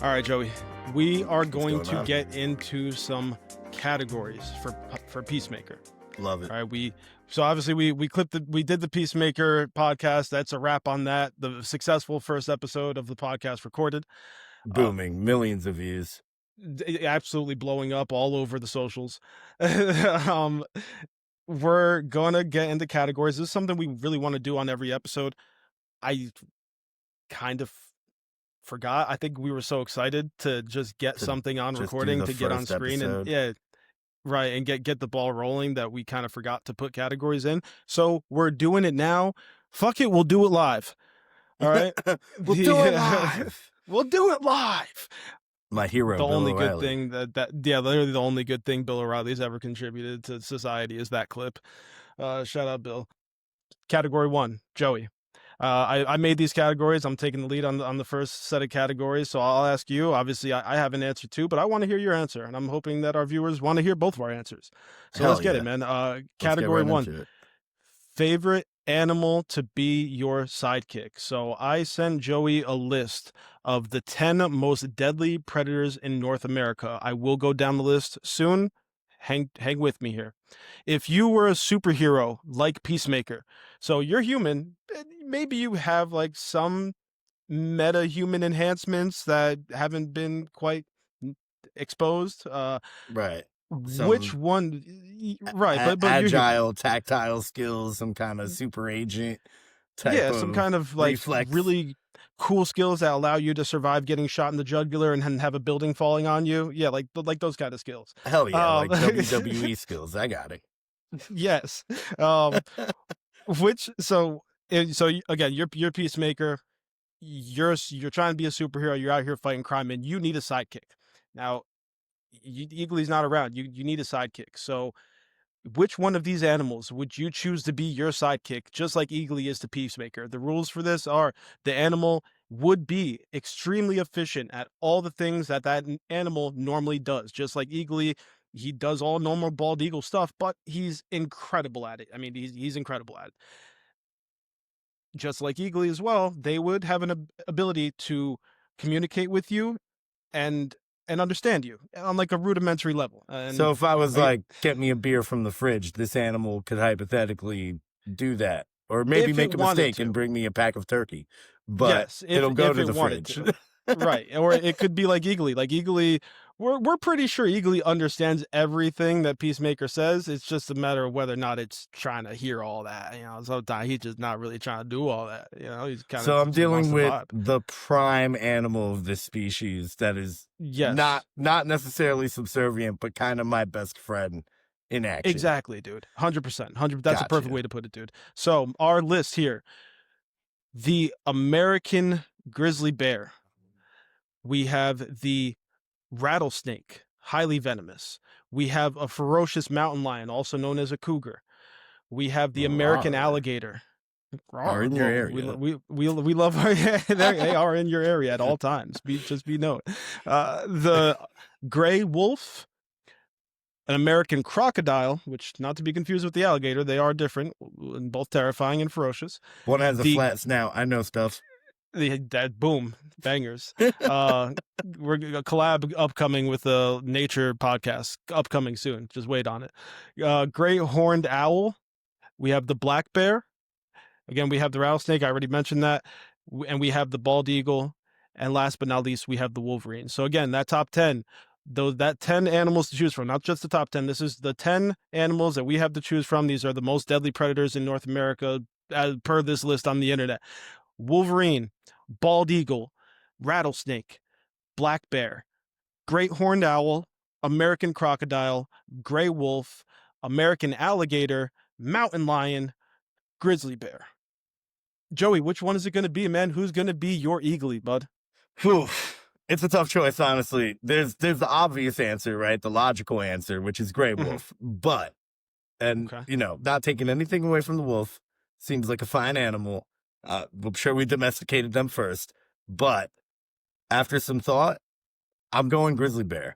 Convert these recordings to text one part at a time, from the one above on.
All right, Joey, we are going going to on? get into some categories for Peacemaker. Love it. All right, so obviously we did the Peacemaker podcast. That's a wrap on that. The successful first episode of the podcast recorded, Booming, millions of views. absolutely blowing up all over the socials. We're gonna get into categories. This is something we really want to do on every episode. I kind of forgot. I think we were so excited to just get something on recording, to get on screen, episode. and right, and get the ball rolling, that we kind of forgot to put categories in. So we're doing it now. Fuck it, we'll do it live. All right, We'll do it live. We'll do it live. My hero, The Bill only O'Reilly. good thing literally the only good thing Bill O'Reilly's ever contributed to society is that clip. Shout out Bill. Category 1, Joey. I made these categories. I'm taking the lead on the first set of categories, so I'll ask you. Obviously, I have an answer too, but I want to hear your answer, and I'm hoping that our viewers want to hear both of our answers. So let's get it, man. Category 1, favorite animal to be your sidekick. So I sent Joey a list of the 10 most deadly predators in North America. I will go down the list soon. Hang with me here. If you were a superhero like Peacemaker, so you're human, maybe you have like some meta-human enhancements that haven't been quite exposed. Right. Which one? Right, but agile, tactile skills, some kind of super agent type some kind of like reflex. Really cool skills that allow you to survive getting shot in the jugular and have a building falling on you. Yeah, like those kind of skills. Hell yeah, like WWE skills. I got it. Yes. So again, you're Peacemaker. You're trying to be a superhero. You're out here fighting crime, and you need a sidekick. Now, Eagly's not around. You need a sidekick. So, which one of these animals would you choose to be your sidekick, just like Eagly is to Peacemaker? The rules for this are the animal would be extremely efficient at all the things that animal normally does. Just like Eagly, he does all normal bald eagle stuff, but he's incredible at it. I mean, he's incredible at it. Just like Eagly as well, they would have an ability to communicate with you and understand you on like a rudimentary level. And so if I was get me a beer from the fridge, this animal could hypothetically do that. Or maybe make a mistake and bring me a pack of turkey. But yes, it'll go to the fridge. Right. Or it could be like Eagly. Like Eagly, we're pretty sure Eagly understands everything that Peacemaker says. It's just a matter of whether or not it's trying to hear all that. Sometimes he's just not really trying to do all that. He's kind of. So I'm dealing with the prime animal of this species that is not necessarily subservient, but kind of my best friend in action. Exactly, dude. 100%. 100%. That's a perfect way to put it, dude. So our list here: the American grizzly bear. We have the rattlesnake, highly venomous. We have a ferocious mountain lion, also known as a cougar. We have the American alligator. Are in your area. We love our, they are in your area at all times. Just be known. The gray wolf, an American crocodile, which not to be confused with the alligator, they are different and both terrifying and ferocious. One has a flat snout. I know stuff. That boom bangers. We're a collab upcoming with a nature podcast upcoming soon. Just wait on it. Great horned owl. We have the black bear. Again, we have the rattlesnake. I already mentioned that. And we have the bald eagle. And last but not least, we have the wolverine. So again, that top 10, that 10 animals to choose from, not just the top 10. This is the 10 animals that we have to choose from. These are the most deadly predators in North America, as per this list on the internet. Wolverine, bald eagle, rattlesnake, black bear, great horned owl, American crocodile, gray wolf, American alligator, mountain lion, grizzly bear. Joey, which one is it going to be, man? Who's going to be your Eagly, bud? Whew. It's a tough choice, honestly. There's the obvious answer, right? The logical answer, which is gray wolf. But, not taking anything away from the wolf, seems like a fine animal. I'm sure we domesticated them first, but after some thought, I'm going grizzly bear.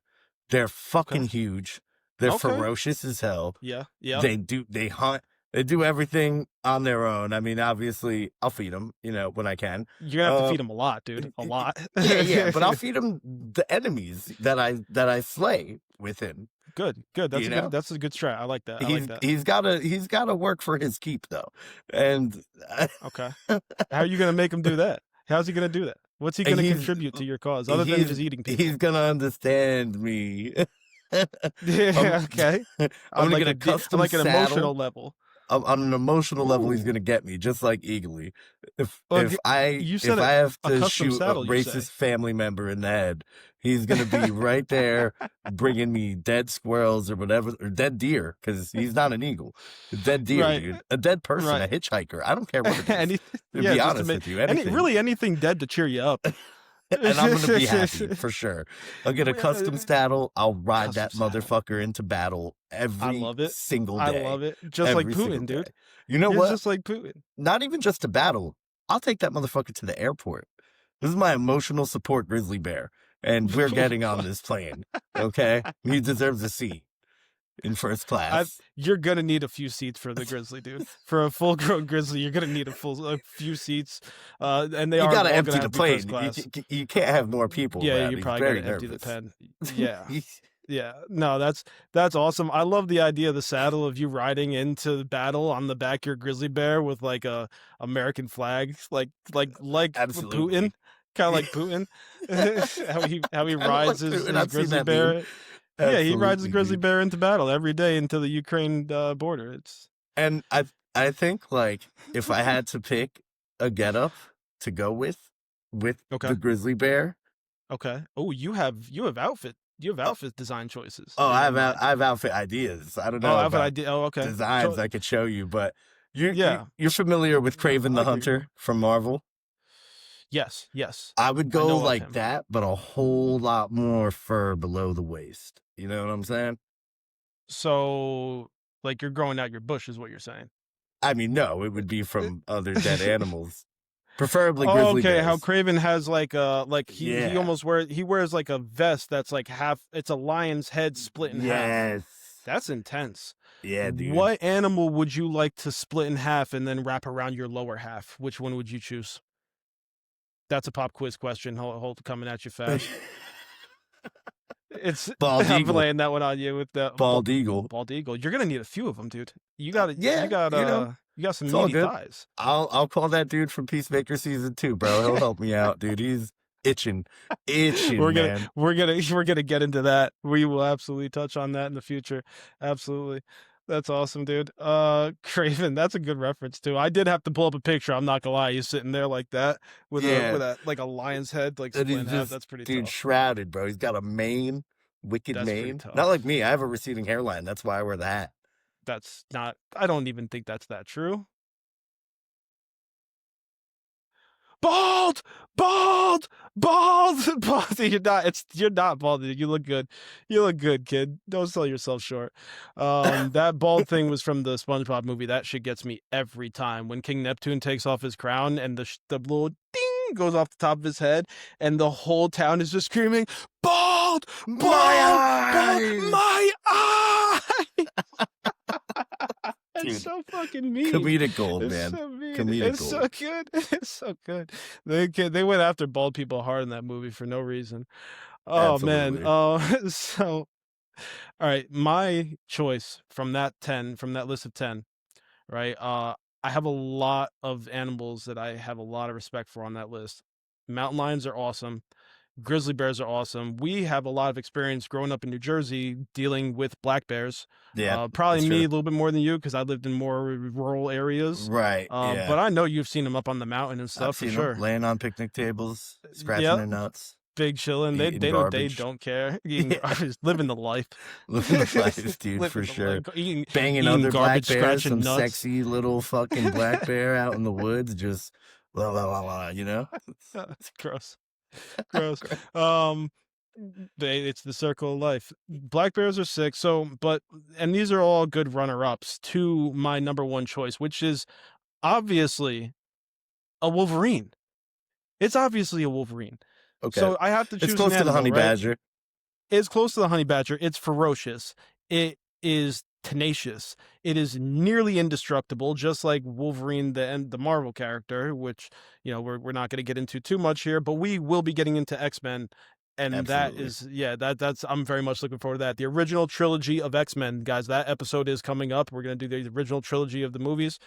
They're fucking huge. They're ferocious as hell. Yeah. They hunt They do everything on their own. I mean, obviously, I'll feed them, when I can. You're gonna have to feed them a lot, dude. A lot. Yeah, but I'll feed them the enemies that I slay with him. Good. That's a good strat. I like that. He's gotta work for his keep though, and okay. How are you gonna make him do that? How's he gonna do that? What's he gonna contribute to your cause other than just eating people? He's gonna understand me. Yeah. Okay. I'm gonna get a custom an saddle. Emotional level. On an emotional level, he's gonna get me just like Eagly. If I have to shoot a racist family member in the head, he's gonna be right there, bringing me dead squirrels or whatever, or dead deer, because he's not an eagle. A dead deer, dude. A dead person, a hitchhiker. I don't care what it is. To be honest with you, anything dead to cheer you up. And I'm gonna be happy for sure. I'll get a custom saddle. I'll ride that motherfucker into battle every single day. I love it. Just like Putin, dude. You know what? Just like Putin. Not even just to battle. I'll take that motherfucker to the airport. This is my emotional support grizzly bear, and we're getting on this plane. Okay, he deserves a seat in first class. You're gonna need a few seats for the grizzly, dude. For a full-grown grizzly, you're gonna need a few seats. And you gotta empty the plane. You can't have more people. Yeah, you probably gotta empty the pen. Yeah, yeah. No, that's awesome. I love the idea of the saddle of you riding into the battle on the back of your grizzly bear with like a American flag, like Putin. Kind of like Putin, how he rides his grizzly bear. Absolutely. Yeah, he rides a grizzly bear into battle every day into the Ukraine border. And I think like if I had to pick a getup to go with the grizzly bear. Okay. Oh, you have outfit design choices. Oh, I have outfit ideas. I don't know. Okay. Designs I could show you, but you're familiar with Kraven the Hunter from Marvel? Yes. I would go like that, but a whole lot more fur below the waist. You know what I'm saying? So, like you're growing out your bush is what you're saying? I mean, no, it would be from other dead animals. Preferably grizzly bears. How Kraven has he almost wears like a vest that's like half, it's a lion's head split in half. Yes. That's intense. Yeah, dude. What animal would you like to split in half and then wrap around your lower half? Which one would you choose? That's a pop quiz question. Hold coming at you fast. It's bald I'm eagle. Laying that one on you with the bald eagle. Bald eagle. You're gonna need a few of them, dude. You got some meaty thighs. I'll call that dude from Peacemaker season 2, bro. He'll help me out, dude. He's itching. We're gonna get into that. We will absolutely touch on that in the future. Absolutely. That's awesome, dude. Kraven, that's a good reference too. I did have to pull up a picture. I'm not gonna lie. He's sitting there like that with a like a lion's head, like split in half. That's pretty dude, tough. Shrouded, bro. He's got a mane, wicked mane. Not like me. I have a receding hairline. That's why I wear the hat. That's not. I don't even think that's that true. Bald. You're not bald. You look good. You look good, kid. Don't sell yourself short. That bald thing was from the SpongeBob movie. That shit gets me every time when King Neptune takes off his crown and the little ding goes off the top of his head, and the whole town is just screaming, "Bald, my eye!" It's so fucking mean. Comedic gold, man. So mean. Comedic gold. So good. It's so good. They went after bald people hard in that movie for no reason. Oh, absolutely. Man. So, all right. My choice from that list of 10, right? I have a lot of animals that I have a lot of respect for on that list. Mountain lions are awesome. Grizzly bears are awesome. We have a lot of experience growing up in New Jersey dealing with black bears. Yeah, probably me a little bit more than you because I lived in more rural areas. Right. But I know you've seen them up on the mountain and stuff for sure. Laying on picnic tables, scratching their nuts. Big chilling. They don't care. Living the life. Living the life, dude, for sure. Banging other black bears, some nuts. Sexy little fucking black bear out in the woods, just blah blah blah blah. You know, it's gross. Gross. It's the circle of life. Black bears are sick. And these are all good runner-ups to my number one choice, which is obviously a wolverine. It's obviously a wolverine. Okay. So I have to choose. It's close to the honey badger. It's close to the honey badger. It's ferocious. It is tenacious. It is nearly indestructible, just like Wolverine, the Marvel character, which, you know, we're not going to get into too much here, but we will be getting into X-Men. And that Absolutely. is, that's I'm very much looking forward to that. The original trilogy of X-Men, guys, that episode is coming up. We're going to do the original trilogy of the movies.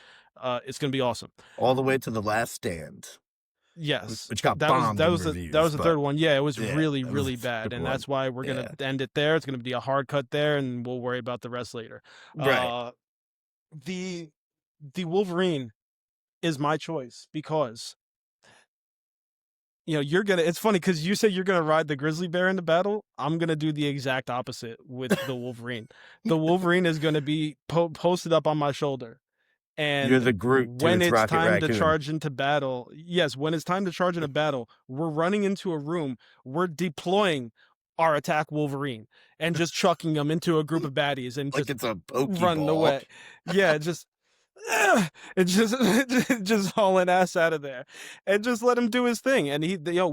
It's going to be awesome. All the way to The Last Stand. Yes, Which got that was bombed that in was reviews, that was the but third one. Yeah, it was yeah, really that was really a bad, good and one. that's why we're Yeah. gonna end it there. It's gonna be a hard cut there, and we'll worry about the rest later. Right. The Wolverine is my choice because, you know, you're gonna. It's funny because you said you're gonna ride the grizzly bear into battle. I'm gonna do the exact opposite with the Wolverine. The Wolverine is gonna be posted up on my shoulder. You're And the Groot to when its it's Rocket time to Raccoon. charge into battle, yes, when it's time to charge into battle, we're running into a room, we're deploying our attack Wolverine and just chucking them into a group of baddies and Like just it's a running Pokeball. away. Yeah, just it's just just hauling ass out of there and just let him do his thing. And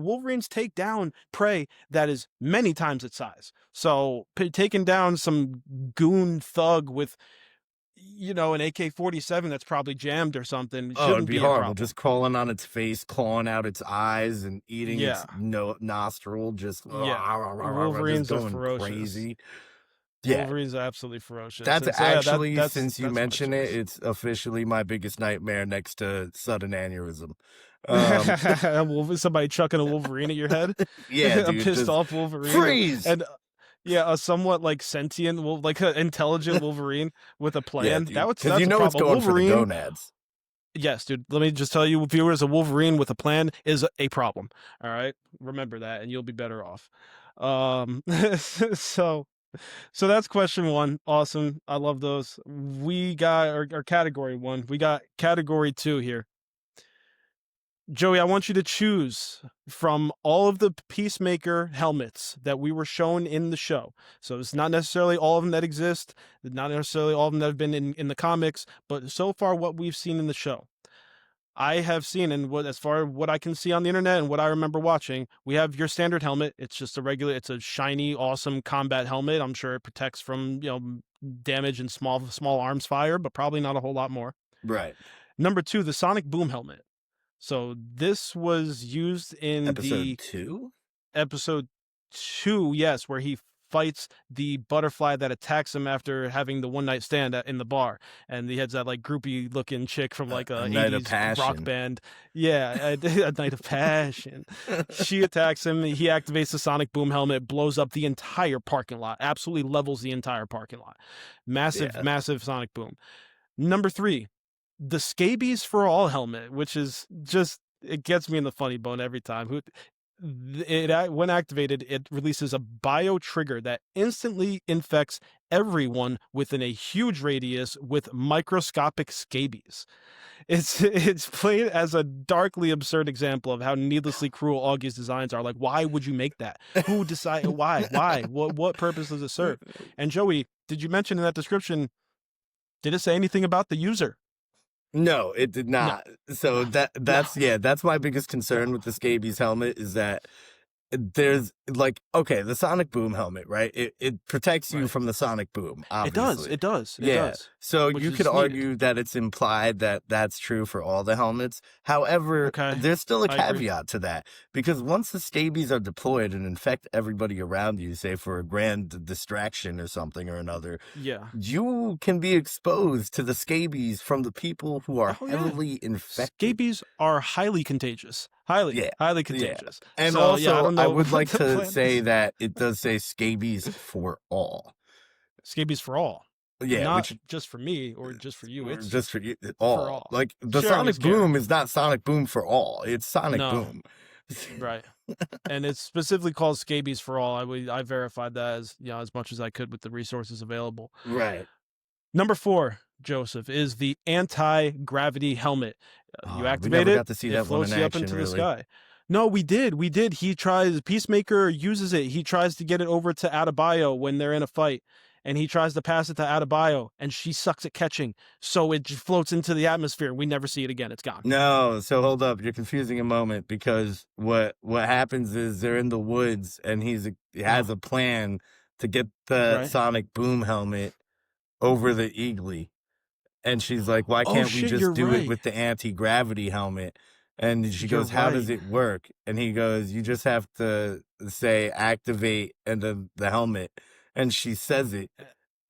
Wolverines take down prey that is many times its size. So taking down some goon thug with, you know, an AK-47 that's probably jammed or something Oh, it'd shouldn't be be a horrible. problem. Just crawling on its face, clawing out its eyes, and eating its Yeah, nostril. Just Wolverines are going ferocious. crazy. Yeah, Wolverine's absolutely ferocious. that's And so actually, that's since you my mention it, choice. it's officially my biggest nightmare next to sudden aneurysm. Somebody chucking a Wolverine at your head, Yeah, a dude, pissed just off Wolverine, freeze. and yeah, a somewhat like sentient, like an intelligent Wolverine with a Yeah, plan. dude, because That's you a know it's problem. going for the Wolverine. gonads. Yes, dude. Let me just tell you, viewers, a Wolverine with a plan is a problem. All right, remember that, and you'll be better off. So that's question one. Awesome. I love those. We got our category one. We got category two here. Joey, I want you to choose from all of the Peacemaker helmets that we were shown in the show. So it's not necessarily all of them that exist, not necessarily all of them that have been in the comics, but so far what we've seen in the show. I have seen, and as far as what I can see on the internet and what I remember watching, we have your standard helmet. It's just it's a shiny, awesome combat helmet. I'm sure it protects from, you know, damage and small arms fire, but probably not a whole lot more. Right. Number two, the sonic boom helmet. So this was used in Episode 2? Episode 2, yes, where he fights the butterfly that attacks him after having the one night stand in the bar, and he has that like groupie looking chick from like a Night of 80s Passion. rock band. Yeah, a night of passion. She attacks him. He activates the sonic boom helmet, blows up the entire parking lot, absolutely levels the entire parking lot. Massive sonic boom. Number 3, the scabies for all helmet, which is just, it gets me in the funny bone every time. When activated, it releases a bio trigger that instantly infects everyone within a huge radius with microscopic scabies. It's played as a darkly absurd example of how needlessly cruel Augie's designs are. Like, why would you make that? Who decided? Why? What purpose does it serve? And Joey, did you mention in that description? Did it say anything about the user? No, it did No. not. So that's my biggest concern with the scabies helmet is that there's like, okay, the sonic boom helmet, right? It protects you Right. from the sonic boom, obviously. It does. Yeah. So Which you is could needed. argue that it's implied that that's true for all the helmets. However, Okay, there's still a I agree. caveat to that because once the scabies are deployed and infect everybody around you, say for a grand distraction or something or another, Yeah. you can be exposed to the scabies from the people who are Oh, yeah. heavily infected. Scabies are highly contagious. Highly contagious. And so, also, I don't know I would like what the to plan say is. that it does say scabies for all. Scabies for all. Yeah, Not which just for me or just for you. or It's just for you, all. for all. Like the Sharing sonic is caring. boom is not sonic boom for all. It's sonic No. boom. Right. And it's specifically called scabies for all. I verified that as much as I could with the resources available. Right. Number 4, Joseph, is the anti-gravity helmet. You We activate never it, got to see it that one floats in you up action, into the really. sky. No, we did. Peacemaker uses it. He tries to get it over to Adebayo when they're in a fight, and he tries to pass it to Adebayo, and she sucks at catching, so it just floats into the atmosphere. We never see it again. It's gone. No, so hold up, you're confusing a moment because what happens is they're in the woods and he has a plan to get the Right. sonic boom helmet over the eagly. And she's like, why Oh can't we shit, just you're do it right. with the anti-gravity helmet? And she You're goes, how does right. it work? And he goes, you just have to say activate and then the helmet. And she says it,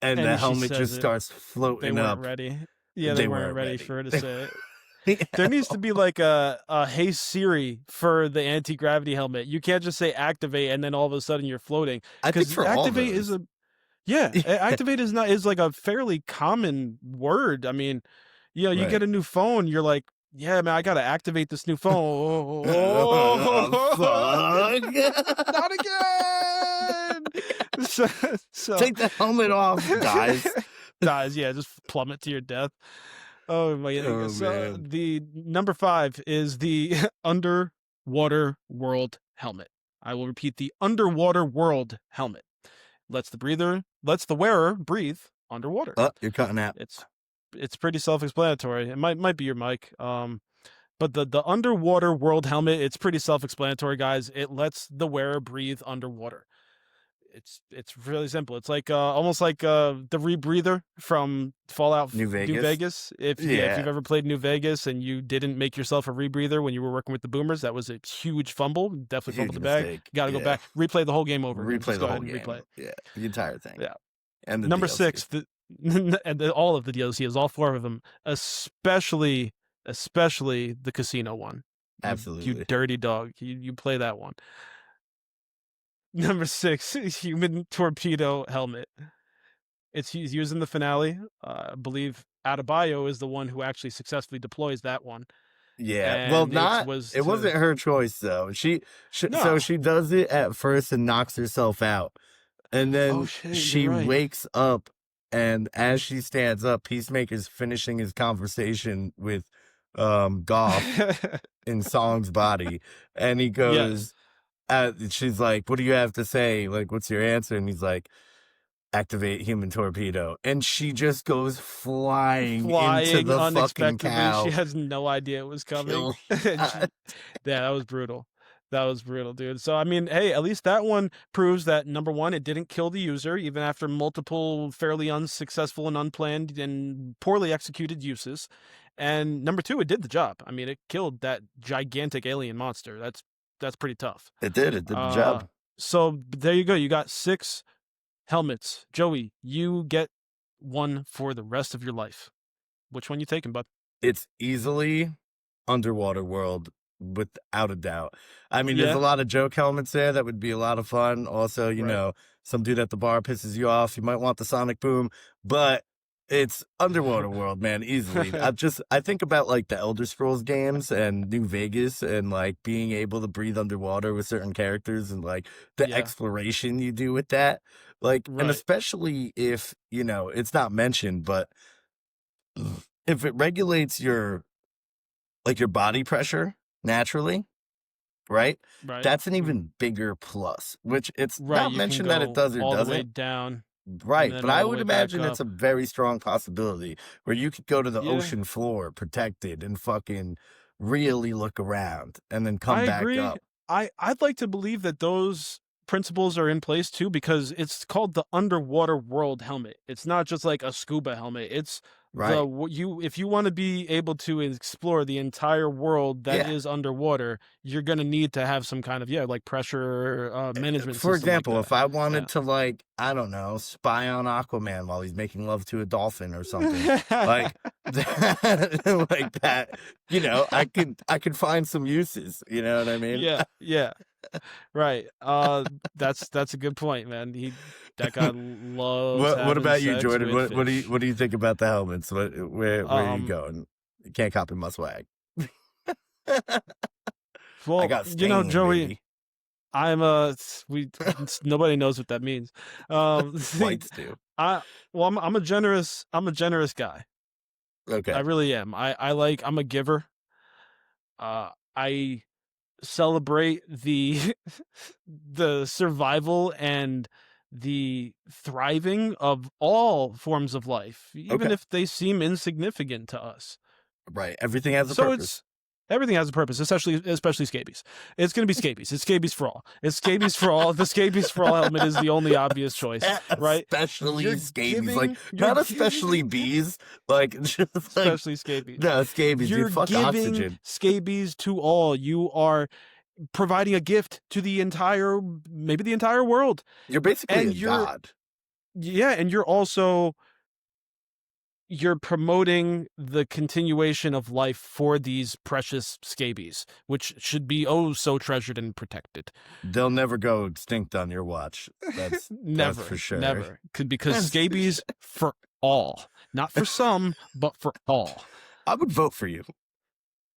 and the And she helmet says just it. starts They floating weren't up. ready. Yeah, they They weren't weren't ready ready. for her to say it. Yeah. There needs to be like a Hey Siri for the anti-gravity helmet. You can't just say activate and then all of a sudden you're floating. I think Because for all activate is those. a activate is like a fairly common word. I mean, you Right. get a new phone, you're like, yeah, man, I gotta activate this new phone. Fuck. Not again. So Take the helmet off, guys. dies, yeah, just plummet to your death. Oh my Oh goodness. So man. the number 5 is the underwater world helmet. I will repeat, the underwater world helmet. Lets the wearer breathe underwater. Oh, you're cutting out. It's pretty self-explanatory. It might be your mic. But the underwater world helmet, it's pretty self-explanatory, guys. It lets the wearer breathe underwater. It's really simple. It's like almost like the rebreather from Fallout New New Vegas. Vegas. If Yeah. you've ever played New Vegas and you didn't make yourself a rebreather when you were working with the boomers, that was a huge fumble. Definitely Huge fumbled the bag. mistake. Got to go Yeah. back, replay the whole game over again. Replay Just the go ahead whole and replay game. it. Yeah. The entire thing. Yeah. And the Number DLC. 6, all of the DLCs, all 4 of them, especially the casino one. You Absolutely. dirty dog. You play that one. Number 6, human torpedo helmet. He's used in the finale. I believe Adebayo is the one who actually successfully deploys that one. Yeah. Well, And not it to wasn't her choice though. So no. she does it at first and knocks herself out. And Oh then shit, you're she right. wakes up, and as she stands up, Peacemaker's finishing his conversation with Goff in Song's body. And he Yes. goes, she's like, what do you have to say? Like, what's your answer? And he's like, activate human torpedo. And she just goes flying into Flying the fucking unexpectedly. She cow. has no idea it was coming. Kill. Yeah, that was brutal. That was brutal, dude. So I mean, hey, at least that one proves that number 1, it didn't kill the user, even after multiple fairly unsuccessful and unplanned and poorly executed uses. And number 2, it did the job. I mean, it killed that gigantic alien monster. That's pretty tough. It did the job. So there you go. You got 6 helmets. Joey, you get one for the rest of your life. Which one you taking, bud? It's easily Underwater World, without a doubt. I mean, there's Yeah. a lot of joke helmets there that would be a lot of fun. Also, you Right. know, some dude at the bar pisses you off. You might want the sonic boom, but it's Underwater World, man, easily. I think about like the Elder Scrolls games and New Vegas and like being able to breathe underwater with certain characters and like the Yeah. exploration you do with that. Like, and Right. especially if, you know, it's not mentioned, but if it regulates your body pressure naturally, right? Right. That's an even bigger plus, which it's Right. not You can mentioned that it go does or all the way doesn't. down and Right. then But I all the would way back imagine it's up. a very strong possibility where you could go to the Yeah. ocean floor protected and fucking really look around and then come I back agree. up. I'd like to believe that those principles are in place too, because it's called the underwater world helmet. It's not just like a scuba helmet. It's Right. if you want to be able to explore the entire world that Yeah. is underwater, you're gonna need to have some kind of like pressure management For system like example, that. if I Yeah. wanted to like, I don't know, spy on Aquaman while he's making love to a dolphin or something, like that, like that, you know, I could find some uses, you know what I mean? Yeah, yeah. Right. That's a good point, man. That guy loves What having about you, sex Jordan? with What fish. do you think about the helmets? Where are you Um, going? You can't copy my swag. I well, got stain, Joey, baby. I'm nobody knows what that means. Whites do. I'm a generous guy. I Okay. really am. I'm a giver. I celebrate the the survival and the thriving of all forms of life, even Okay. if they seem insignificant to us. Right. Everything has a So purpose. Everything has a purpose, especially scabies. It's going to be scabies. It's scabies for all. It's scabies for all. The scabies for all helmet is the only obvious choice, right? Especially scabies, like you're not especially bees, like just like especially scabies. no scabies, You're dude. Fuck giving oxygen. scabies to all. You are providing a gift to maybe the entire world. You're basically And a god. and you're promoting the continuation of life for these precious scabies, which should be oh so treasured and protected. They'll never go extinct on your watch. That's for sure. Never. Because That's for scabies for all, not for some, but for all. I would vote for you.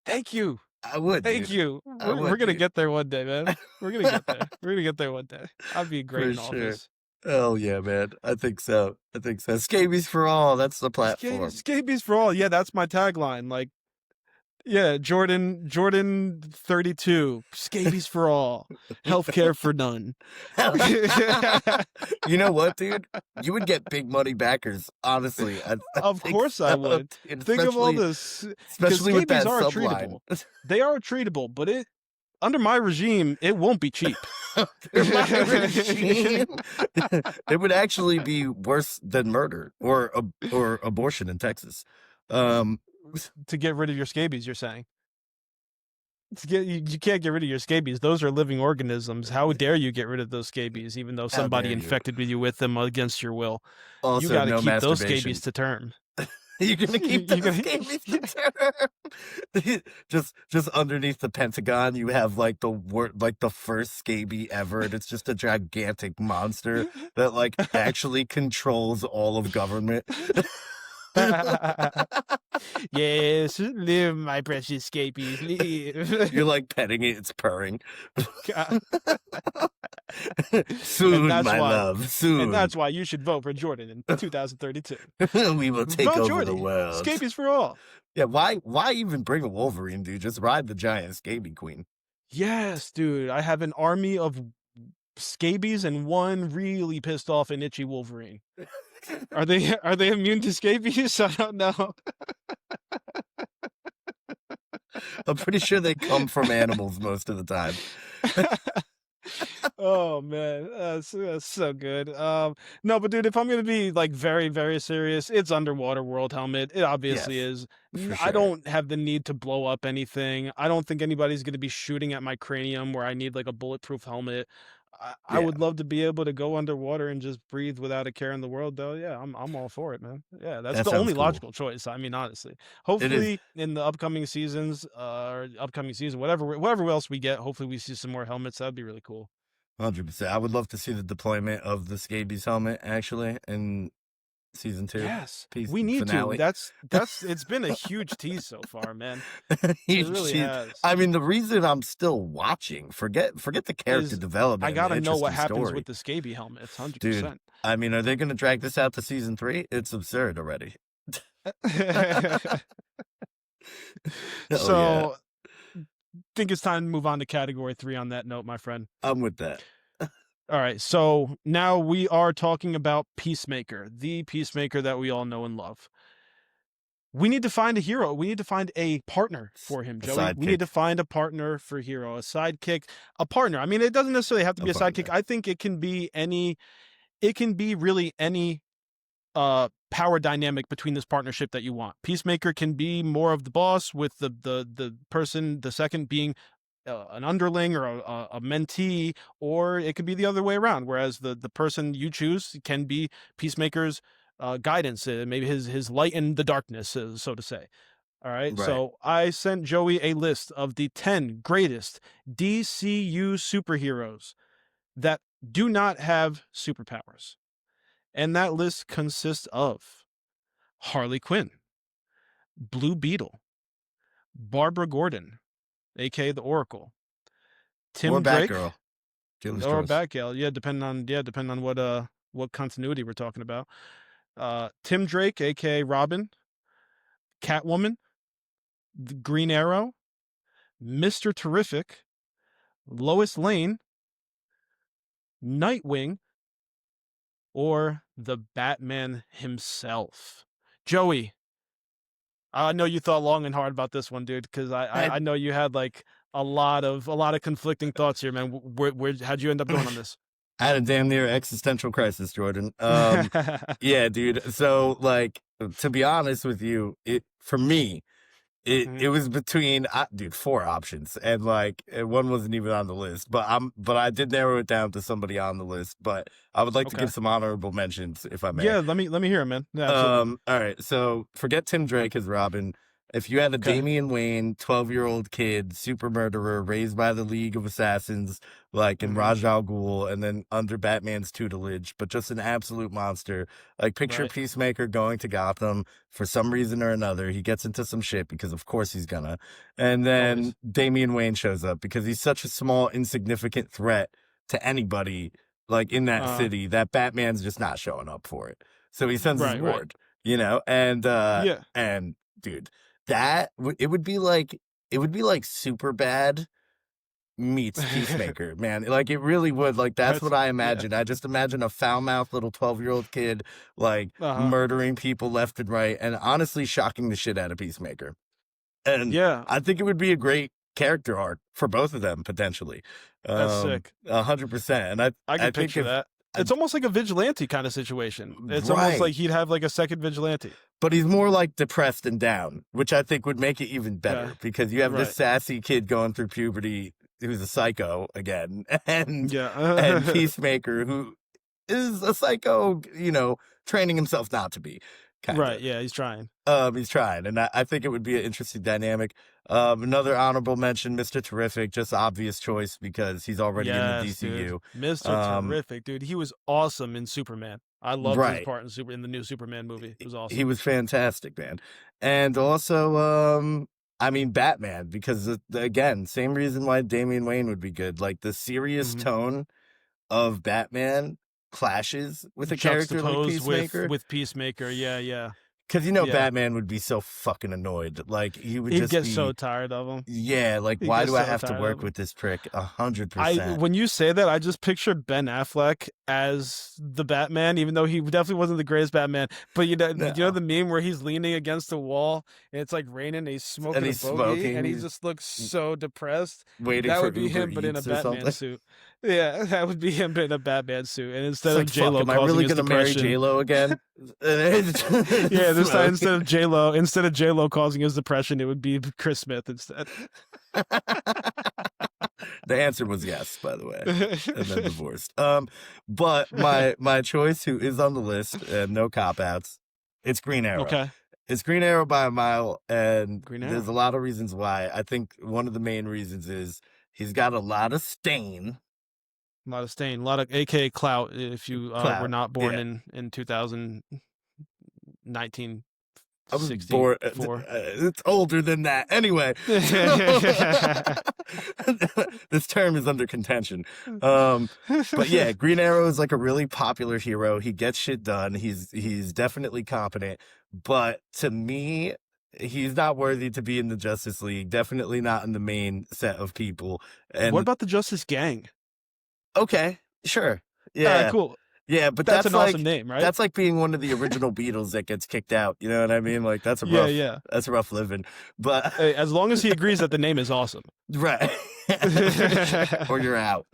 Thank you. I would. Thank dude. you. We're gonna get there one day, man. We're gonna get there. We're gonna get there one day. I'd be great For in sure. office. Oh yeah, man. I think so. Scabies for all. That's the platform. Scabies for all. Yeah, that's my tagline. Like, yeah, Jordan 32. Scabies for all. Healthcare for none. You know what, dude? You would get big money backers. Honestly, Of course I would. Dude, Think of all this. especially with that Scabies are subline. treatable. They are treatable, but under my regime, it won't be cheap. It would actually be worse than murder or abortion in Texas. To get rid of your scabies, you're saying? You can't get rid of your scabies. Those are living organisms. How dare you get rid of those scabies, even though somebody infected you with them against your will? Also, you got to no keep those masturbation. scabies to term. You're gonna keep those scabies to term. just underneath the Pentagon, you have like the first scabie ever, and it's just a gigantic monster that like actually controls all of government. Yes, live, my precious scabies, live. You're like petting it, it's purring. Soon, my love, soon. And that's why you should vote for Jordan in 2032. We will take over Jordan. The world. Scabies for all. Yeah, why even bring a Wolverine, dude? Just ride the giant scabie queen. Yes, dude. I have an army of scabies and one really pissed off and itchy Wolverine. Are they immune to scabies? I don't know. I'm pretty sure they come from animals most of the time. Oh man, that's so good. No, but dude, if I'm gonna be like very, very serious, it's Underwater World helmet. It obviously is. Sure. I don't have the need to blow up anything. I don't think anybody's gonna be shooting at my cranium where I need like a bulletproof helmet. I would love to be able to go underwater and just breathe without a care in the world, though. Yeah, I'm all for it, man. Yeah, that's the only logical choice. I mean, honestly, hopefully in the upcoming seasons, or upcoming season, whatever else we get, hopefully we see some more helmets. That'd be really cool. 100%. I would love to see the deployment of the scabies helmet actually in season 2. Yes, we need finale. To. That's. It's been a huge tease so far, man. It really has. I mean, the reason I'm still watching, forget the character development. I gotta know what happens story. With the scabie helmets. 100%. Dude, I mean, are they gonna drag this out to season 3? It's absurd already. So, think it's time to move on to category 3 on that note, my friend. I'm with that. All right, so now we are talking about Peacemaker, the Peacemaker that we all know and love. We need to find a hero. We need to find a partner for him, Joey. We need to find a partner for Hero, a sidekick, a partner. I mean, it doesn't necessarily have to be a sidekick. I think it can be really any power dynamic between this partnership that you want. Peacemaker can be more of the boss, with the person, the second being an underling or a mentee, or it could be the other way around, whereas the person you choose can be Peacemaker's guidance, maybe his light in the darkness, so to say. All right. So I sent Joey a list of the 10 greatest DCU superheroes that do not have superpowers. And that list consists of Harley Quinn, Blue Beetle, Barbara Gordon, aka the Oracle, Tim Drake, Batgirl, or Batgirl, depending on what continuity we're talking about. Tim Drake, aka Robin, Catwoman, the Green Arrow, Mr. Terrific, Lois Lane, Nightwing, or the Batman himself. Joey, I know you thought long and hard about this one, dude, because I I know you had like a lot of conflicting thoughts here, man. How'd you end up going on this? I had a damn near existential crisis, Jordan. Yeah, dude. So, like, to be honest with you, it for me, it Mhm. was between, dude, four options, and like one wasn't even on the list. But I did narrow it down to somebody on the list. But I would like to Okay. give some honorable mentions, if I may. Yeah, let me hear it, man. Yeah, absolutely. All right. So forget Tim Drake as Robin. If you had a Okay. Damian Wayne, 12-year-old kid, super murderer, raised by the League of Assassins, like in Hmm. Raj Al Ghul, and then under Batman's tutelage, but just an absolute monster. Like picture Right. Peacemaker going to Gotham for some reason or another. He gets into some shit because of course he's gonna. And then Always. Damian Wayne shows up because he's such a small, insignificant threat to anybody like in that Uh. city that Batman's just not showing up for it. So he sends his Right. Right. ward, you know, Yeah. and dude, it would be like super bad meets Peacemaker, man. Like it really would. Like that's That's what I yeah. imagine. I just imagine a foul mouthed little 12-year-old kid like Uh-huh. murdering people left and right, and honestly shocking the shit out of Peacemaker. And Yeah. I think it would be a great character arc for both of them potentially, That's sick. 100%. And I I could think picture if that. I, It's almost like a vigilante kind of situation. It's almost right. like he'd have like a second vigilante. But he's more like depressed and down, which I think would make it even Okay. better because you have this Right. sassy kid going through puberty who's a psycho again, and Yeah. Peacemaker who is a psycho, you know, training himself not to be, kind Right. of. Yeah. He's trying. He's trying, and I think it would be an interesting dynamic. Another honorable mention, Mr. Terrific, just obvious choice because he's already in the Yes, dude. DCU. Mr. Um, Terrific, dude. He was awesome in Superman. I loved his right. part in the new Superman movie. It was He awesome. was fantastic, man. And also, I mean, Batman, because again, same reason why Damian Wayne would be good. Like the serious Hmm. tone of Batman clashes with a character like Juxtaposed Peacemaker. with Peacemaker. Yeah. Yeah. Because you know, Yeah. Batman would be so fucking annoyed. Like he would He'd just get so be, tired of him. yeah, like He'd why get do I so have to tired of work him. with this prick? 100%. When you say that, I just picture Ben Affleck as the Batman, even though he definitely wasn't the greatest Batman. But No. the meme where he's leaning against the wall and it's like raining and he's And smoking a he's bogey and he smoking, just looks so depressed. waiting That for would be Uber him, but in a Eats or Batman something. suit. Yeah, that would be him, but in a Batman suit. And It's instead of like, J fuck, Lo am I causing really his gonna marry depression, J Lo again? yeah, this time Smoking. instead of J Lo causing his depression, it would be Chris Smith instead. The answer was yes, by the way, and then divorced. But my choice, who is on the list, and no cop outs, it's Green Arrow. Okay, It's Green Arrow by a mile, and Green there's Arrow. a lot of reasons why. I think one of the main reasons is he's got a lot of stain A lot of stain, a lot of AKA clout. If you were clout. not born Yeah, in 2019, I was born. 64. It's older than that. Anyway, this term is under contention. But yeah, Green Arrow is like a really popular hero. He gets shit done. He's definitely competent. But to me, he's not worthy to be in the Justice League. Definitely not in the main set of people. What And about the Justice Gang? okay, sure, All right, yeah. cool. Yeah, but That's an awesome name, right? that's like being one of the original Beatles that gets kicked out. You know what I mean? Like Yeah, yeah. that's a rough living. But Hey, as long as he agrees that the name is awesome. right, or you're out.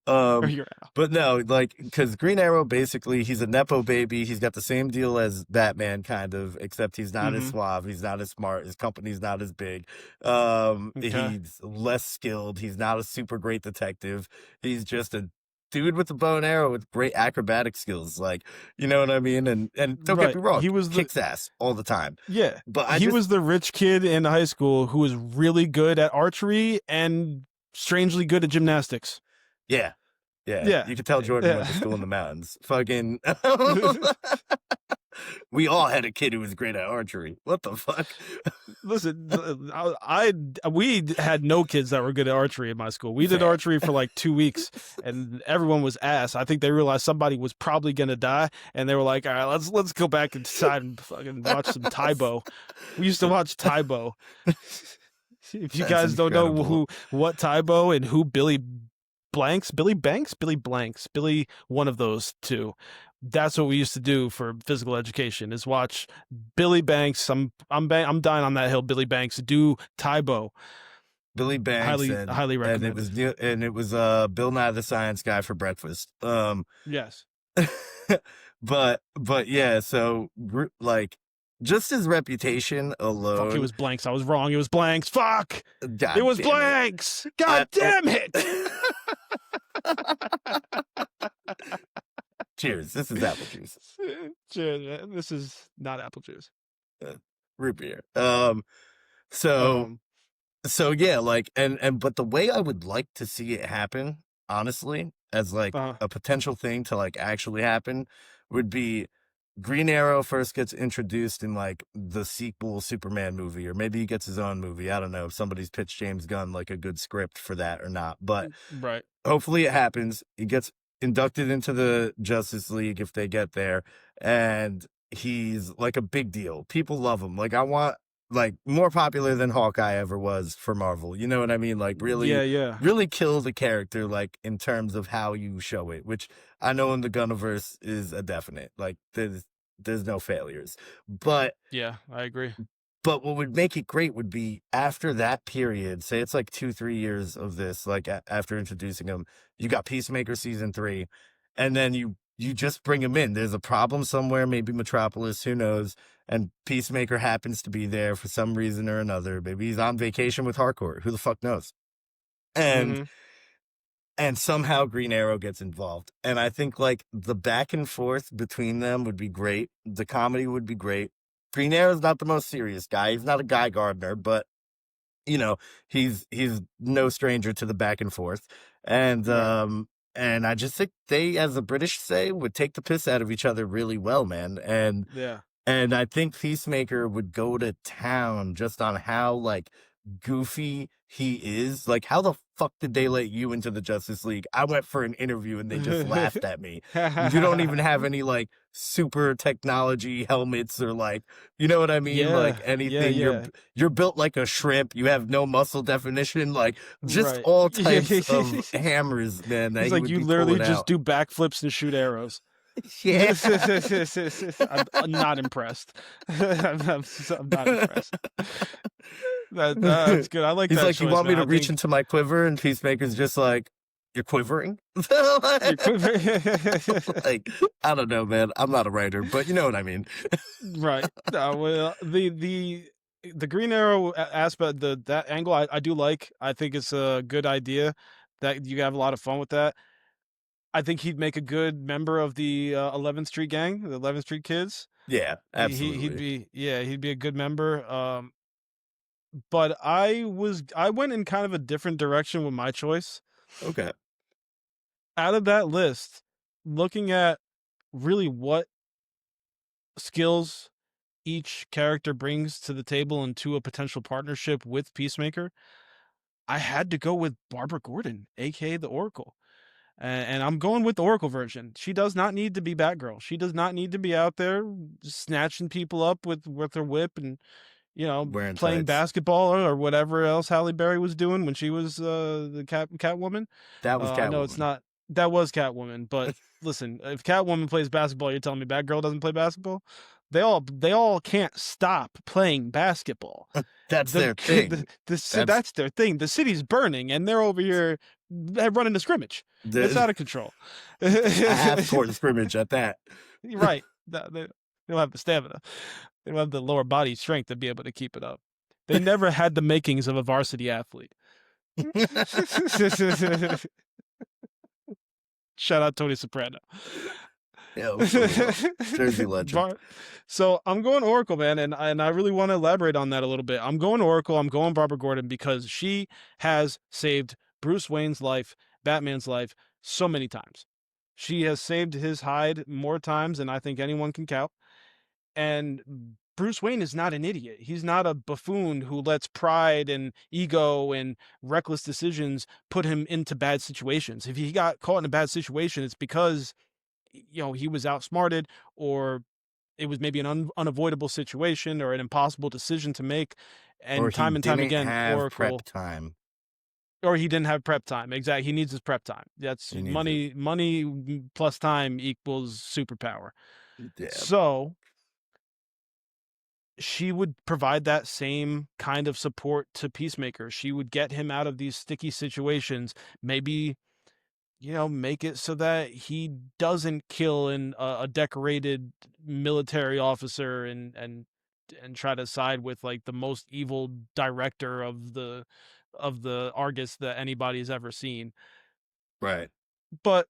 Or Um, you're out. but no, like because Green Arrow basically he's a nepo baby. He's got the same deal as Batman, kind of, except he's not as Mm-hmm. suave. He's not as smart. His company's not as big. Okay. He's less skilled. He's not a super great detective. He's just a dude with a bow and arrow with great acrobatic skills, like you know what I mean. And don't get Right. me wrong, He was the kicks ass all the time. yeah. But I He just was the rich kid in high school who was really good at archery and strangely good at gymnastics. yeah, yeah. Yeah. You could tell Jordan went to school in the mountains. Fucking. We all had a kid who was great at archery. What the fuck? Listen, we had no kids that were good at archery in my school. We did Fair. archery for like 2 weeks, and everyone was ass. I think they realized somebody was probably gonna die, and they were like, "All right, let's go back inside and fucking watch some Taibo." We used to watch Taibo. If you That's guys don't know incredible. what Taibo and who Billy Blanks, Billy Banks, Billy Blanks, Billy one of those two. That's what we used to do for physical education, is watch Billy Banks. I'm dying on that hill. Billy Banks do Taibo. Billy Banks, Highly and recommend. it was Bill Nye the Science Guy for breakfast. Yes. But yeah, so like just his reputation Fuck, it alone. was blanks. I was wrong. It was blanks. Fuck. It God was damn it! blanks. God damn it. Cheers. This is apple juice. Cheers, man. This is not apple juice. Root beer. So Um, so yeah, like but the way I would like to see it happen, honestly, as like uh, a potential thing to like actually happen, would be Green Arrow first gets introduced in like the sequel Superman movie, or maybe he gets his own movie. I don't know if somebody's pitched James Gunn like a good script for that or not, but right. hopefully it happens. He gets inducted into the Justice League if they get there, and he's like a big deal. People love him. Like I want like more popular than Hawkeye ever was for Marvel. You know what I mean? Like Yeah, really, yeah. really kill the character like in terms of how you show it, which I know in the Gunniverse is a definite. Like there's no failures. Yeah, I agree. But what would make it great would be after that period, say it's like 2-3 years of this, like after introducing him, you got Peacemaker season 3, and then you just bring him in. There's a problem somewhere, maybe Metropolis, who knows? And Peacemaker happens to be there for some reason or another. Maybe he's on vacation with Harcourt. Who the fuck knows? And Mm-hmm. and somehow Green Arrow gets involved. And I think like the back and forth between them would be great. The comedy would be great. Green Arrow's not the most serious guy. He's not a Guy Gardner, but you know, he's no stranger to the back and forth. Right. And I just think they, as the British say, would take the piss out of each other really well, man. Yeah. And I think Peacemaker would go to town just on how like goofy he is. Like, how the fuck did they let you into the Justice League? I went for an interview and they just laughed at me. You don't even have any like super technology helmets or like, you know what I mean? Like Yeah, yeah, anything. yeah. You're built like a shrimp. You have no muscle definition. Like just Right. all types of hammers, man, that He's he like, would you be literally pulling just out. do backflips and shoot arrows. Yeah. I'm not impressed. I'm not impressed. That's good. I like He's that like, you choice, want me man. to I reach think into my quiver? And Peacemaker's just like, you're quivering? you're Like, I don't know, man. I'm not a writer, but you know what I mean. right. Well, the Green Arrow aspect, that angle, I do like. I think it's a good idea. That you have a lot of fun with that. I think he'd make a good member of the 11th Street gang, the 11th Street Kids. Yeah, He'd absolutely. be, yeah, he'd be a good member. But I went in kind of a different direction with my choice. Okay. Out of that list, looking at really what skills each character brings to the table and to a potential partnership with Peacemaker, I had to go with Barbara Gordon, aka the Oracle. And I'm going with the Oracle version. She does not need to be Batgirl. She does not need to be out there snatching people up with her whip and, Wearing playing tights. basketball or whatever else Halle Berry was doing when she was the Catwoman. That was I know it's Catwoman. not that was Catwoman, but listen, if Catwoman plays basketball, you're telling me Batgirl doesn't play basketball? They all can't stop playing basketball. That's their thing. That's That's their thing. The city's burning, and they're over here running the scrimmage. It's the out of control. a half court scrimmage at that. You're right. They don't have the stamina. They don't have the lower body strength to be able to keep it up. They never had the makings of a varsity athlete. Shout out Tony Soprano. Yeah, for real. Jersey legend. So I'm going Oracle, man, and I really want to elaborate on that a little bit. I'm going Oracle. I'm going Barbara Gordon because she has saved Bruce Wayne's life, Batman's life, so many times. She has saved his hide more times than I think anyone can count. And Bruce Wayne is not an idiot. He's not a buffoon who lets pride and ego and reckless decisions put him into bad situations. If he got caught in a bad situation, it's because he was outsmarted, or it was maybe an unavoidable situation or an impossible decision to make. Or he And time didn't again, have prep Oracle. time. Or he didn't have prep time. Exactly. He needs his prep time. That's He needs it. money plus time equals superpower. Yeah. So she would provide that same kind of support to Peacemaker. She would get him out of these sticky situations, maybe, make it so that he doesn't kill a decorated military officer and try to side with like the most evil director of the Argus that anybody's ever seen. Right. But,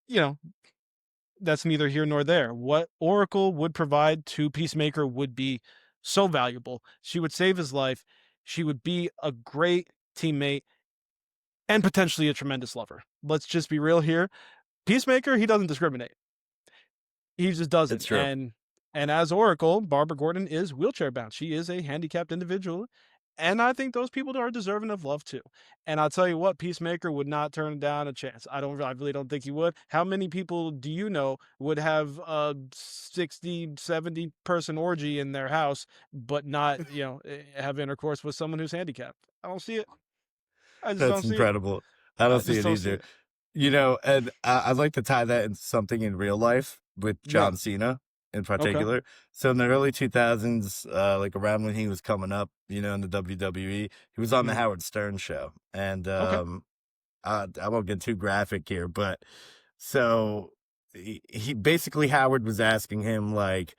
that's neither here nor there. What Oracle would provide to Peacemaker would be so valuable. She would save his life. She would be a great teammate and potentially a tremendous lover. Let's just be real here. Peacemaker, he doesn't discriminate. He just It's doesn't. true. And as Oracle, Barbara Gordon is wheelchair bound. She is a handicapped individual. And I think those people are deserving of love too. And I'll tell you what, Peacemaker would not turn down a chance. I really don't think he would. How many people do you know would have a 60, 70 person orgy in their house, but not, have intercourse with someone who's handicapped? I don't see it. I just That's don't see it. incredible. I don't I see just it don't see either. it. And I'd like to tie that into something in real life with Yeah. John Cena in Okay. particular. So in the early 2000s, like around when he was coming up, in the WWE, he was on the Mm. Howard Stern show. And Okay. I won't get too graphic here, but so he basically, Howard was asking him like,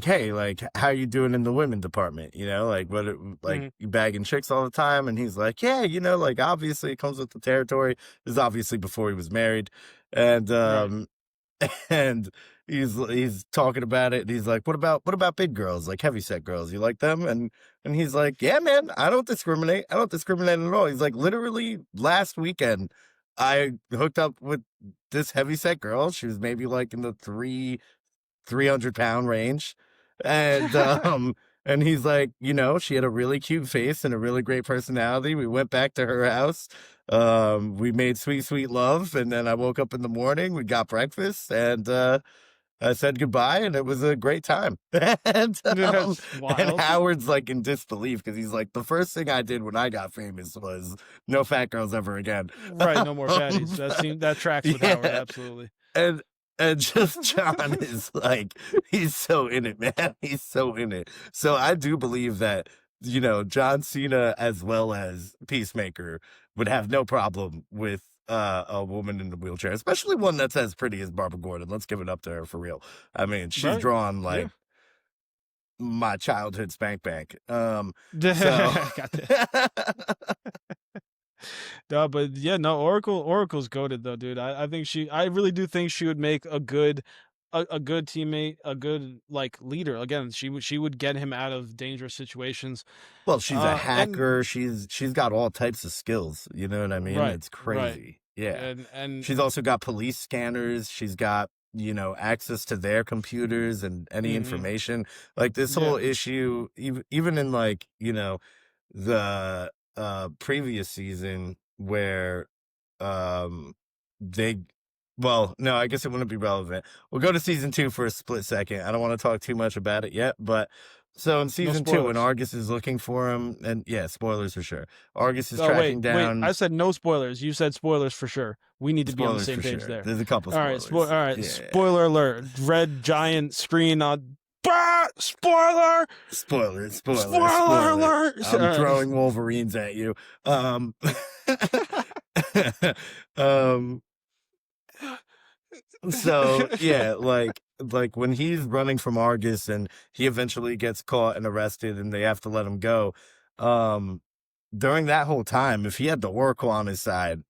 hey, like, how you doing in the women department? Like, like, Mm. you bagging chicks all the time? And he's like, yeah, like, obviously it comes with the territory. This is obviously before he was married. And, Right. and he's talking about it. And he's like, what about big girls, like heavyset girls? You like them? And he's like, yeah, man, I don't discriminate. I don't discriminate at all. He's like, literally last weekend, I hooked up with this heavyset girl. She was maybe like in the 300-pound range. And and he's like, she had a really cute face and a really great personality. We went back to her house. We made sweet, sweet love, and then I woke up in the morning, we got breakfast, and I said goodbye, and it was a great time. and um, That's and wild. Howard's like in disbelief because he's like, the first thing I did when I got famous was no fat girls ever again. Right, no more fatties. That tracks with Howard, Yeah, absolutely. and and just John is like, he's so in it, man. He's so in it. So I do believe that, John Cena as well as Peacemaker would have no problem with a woman in the wheelchair, especially one that's as pretty as Barbara Gordon. Let's give it up to her for real. I mean, she's Right. drawn Yeah. like my childhood spank bank. So Got that. No, but yeah, no, Oracle's goated though, dude. I think I really do think she would make a good teammate, a good like leader. Again, she would get him out of dangerous situations. Well, she's a And hacker. She's got all types of skills. You know what I mean? right, It's right. crazy. Yeah. And She's also got police scanners. She's got, access to their computers and any mhm, information. Like this yeah. whole issue, even in like, the previous season where um they well, no, I guess it wouldn't be relevant. We'll go to season 2 for a split second. I don't want to talk too much about it yet, but so in No season 2, when spoilers. Argus is looking for him, and yeah, spoilers for sure. Argus is Oh tracking wait. I down said no spoilers. You said spoilers for sure. We need to be on the spoilers same for page sure. there. There's a couple All right. All spoilers. right. Yeah. Spoiler alert. Red giant screen on. Bah! Spoiler! Spoiler Spoiler. alert! All I'm right. throwing Wolverines at you. Um um So yeah, like when he's running from Argus and he eventually gets caught and arrested and they have to let him go. Um, During that whole time, if he had the Oracle on his side,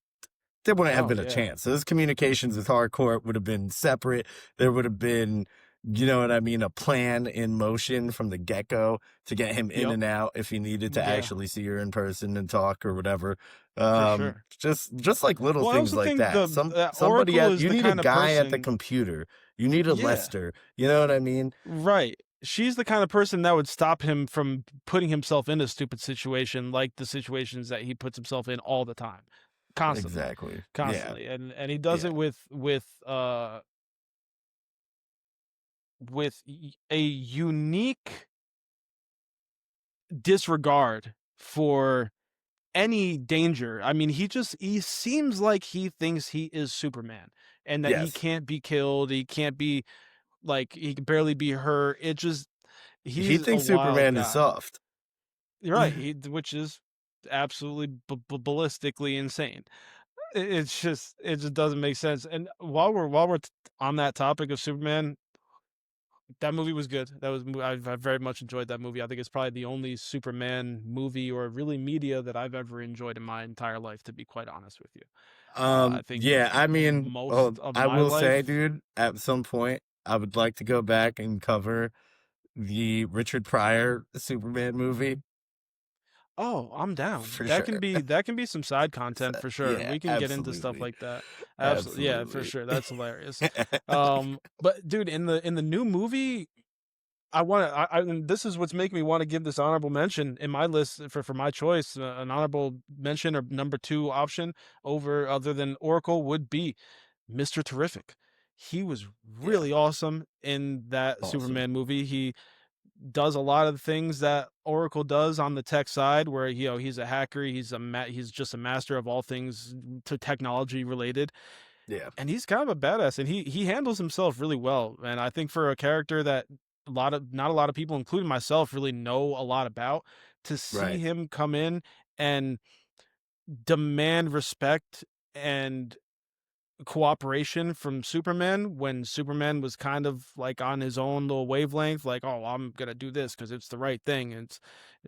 there wouldn't have Oh been a yeah. chance. So his communications with Hardcore would have been separate. There would have been, you know what I mean, a plan in motion from the get-go to get him in Yep. and out if he needed to Yeah. actually see her in person and talk or whatever. For sure. Just like little Well, I things also like think that. the Somebody Oracle at is you the need a kind of guy at the person. computer. You need a Yeah. Lester. You know what I mean? Right. She's the kind of person that would stop him from putting himself in a stupid situation like the situations that he puts himself in all the time. Constantly. Exactly. Yeah. Constantly. And he does Yeah. it with a unique disregard for any danger. I mean, he seems like he thinks he is Superman and that he Yes. can't be killed. He can't be like he can barely be hurt. It just He he's a thinks wild Superman is guy. soft. You're right. Which is absolutely ballistically insane. It just doesn't make sense. And while we're on that topic of Superman, that movie was good. I very much enjoyed that movie. I think it's probably the only Superman movie or really media that I've ever enjoyed in my entire life. To be quite honest with you, I think Yeah, I mean, most of I my will say, life. dude, at some point, I would like to go back and cover the Richard Pryor Superman movie Oh, I'm down. for sure. That can be some side So, content for sure. yeah, We can get into stuff absolutely. like that. Absolutely. Yeah, for Absolutely. sure. That's hilarious. But dude, in the new movie, and this is what's making me want to give this honorable mention in my list for my choice. An honorable mention or number two option over other than Oracle would be Mr. Terrific. He was Yeah, really awesome in that awesome. Superman movie. He does a lot of the things that Oracle does on the tech side, where he's a hacker, he's just a master of all things to technology related, Yeah, and he's kind of a badass, and he handles himself really well. And I think for a character that not a lot of people, including myself, really know a lot about, to see right. him come in and demand respect and cooperation from Superman when Superman was kind of like on his own little wavelength, like, oh, I'm gonna do this because it's the right thing. And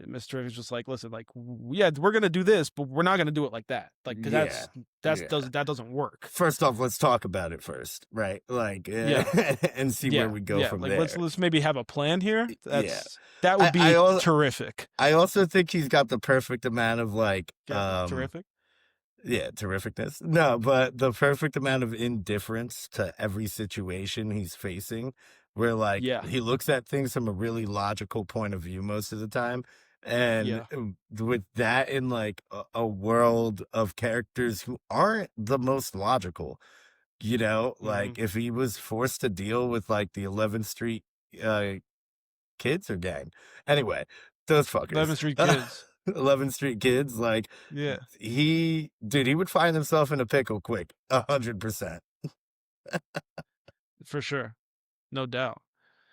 Mr. is just like, listen, like, yeah, we're gonna do this, but we're not gonna do it like that, like, because Yeah, yeah. that doesn't work. First off, let's talk about it first, right? Like, Yeah, and see where yeah, we go yeah. from Like, there. let's maybe have a plan here. Yeah. That would I I be al terrific. I also think he's got the perfect amount of like, Yeah, terrific. yeah, terrificness. No, but the perfect amount of indifference to every situation he's facing, where like Yeah, he looks at things from a really logical point of view most of the time. And yeah. with that in like a world of characters who aren't the most logical, Hmm. like if he was forced to deal with like the 11th Street uh, kids or gang. Anyway, those fuckers. 11th Street Kids. 11th Street kids, like Yeah, he would find himself in a pickle quick, 100%. for sure, no doubt.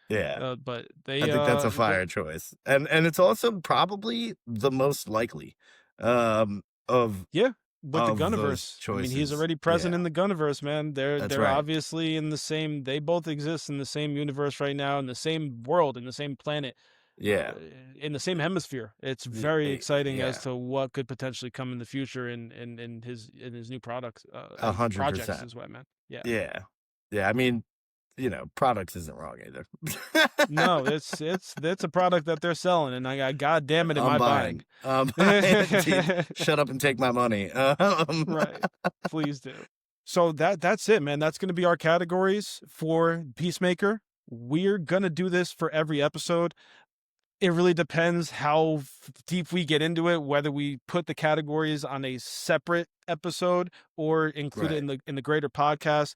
Yeah, But I they think that's a fire choice, and it's also probably the most likely, um, of Yeah, with the those Gunniverse. I mean, he's choices. already present Yeah, in the Gunniverse, man. that's They're right. obviously in the same. They both exist in the same universe right now, in the same world, in the same planet, Yeah, uh, in the same hemisphere. It's very exciting as yeah, to what could potentially come in the future in his new products, projects 100%. as well, man. Yeah. Yeah, yeah. I mean, products isn't wrong either. No, it's a product that they're selling, and God damn it, am I'm I buying? buying. Dude, shut up and take my money. Right. Please do. So that's it, man. That's going to be our categories for Peacemaker. We're going to do this for every episode. It really depends how deep we get into it, whether we put the categories on a separate episode or include it Right. in the greater podcast.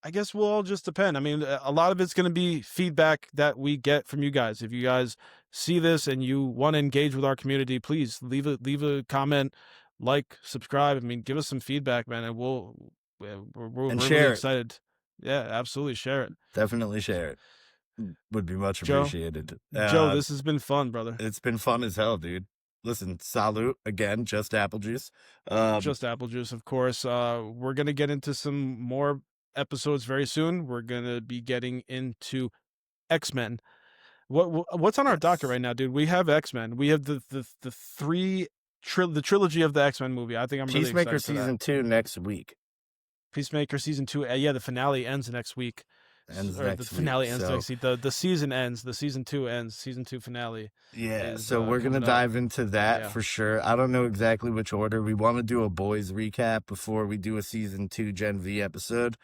I guess we'll all just depend. I mean, a lot of it's going to be feedback that we get from you guys. If you guys see this and you want to engage with our community, please leave a comment, like, subscribe. I mean, give us some feedback, man, and And we're really share it. excited. Yeah, absolutely, share it. Definitely share it. Would be much Joe, appreciated. this has been fun, brother. It's been fun as hell, dude. Listen, salute again, just apple juice. Um, Just apple juice, of course. We're gonna get into some more episodes very soon. We're gonna be getting into X-Men. What's on our docket yes. right now, dude? We have X-Men. We have the the trilogy of the X-Men movie. I think I'm really Peacemaker excited for that. season 2 next week. Peacemaker season 2. Yeah, the finale ends next week. Ends Or the next week. finale ends So next week. The season ends. The season 2 ends. Season 2 finale yeah, is so we're gonna coming up. dive into that Yeah. for sure. I don't know exactly which order. We want to do a boys recap before we do a season 2 Gen V episode.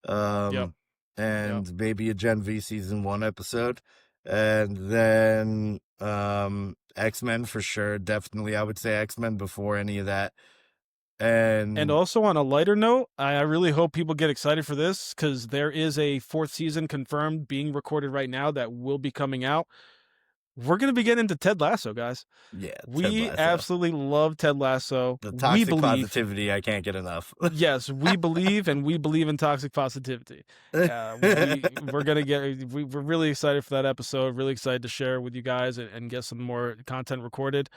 Yep. Um Yep. and maybe a Gen V season 1 episode. And then X-Men for sure. Definitely I would say X-Men before any of that. And And also on a lighter note, I really hope people get excited for this because there is a fourth season confirmed being recorded right now that will be coming out. we're going to be getting into Ted Lasso, guys. Yeah, Ted We Lasso. absolutely love Ted Lasso. The We toxic believe, positivity, I can't get enough. yes, we believe, and we believe in toxic positivity. We're gonna get. We're really excited for that episode. Really excited to share with you guys and get some more content recorded.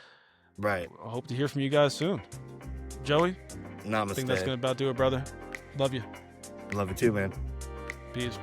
Right. I hope to hear from you guys soon. Joey, Namaste. I think that's gonna about do it, brother. Love you. Love you too, man. Peace.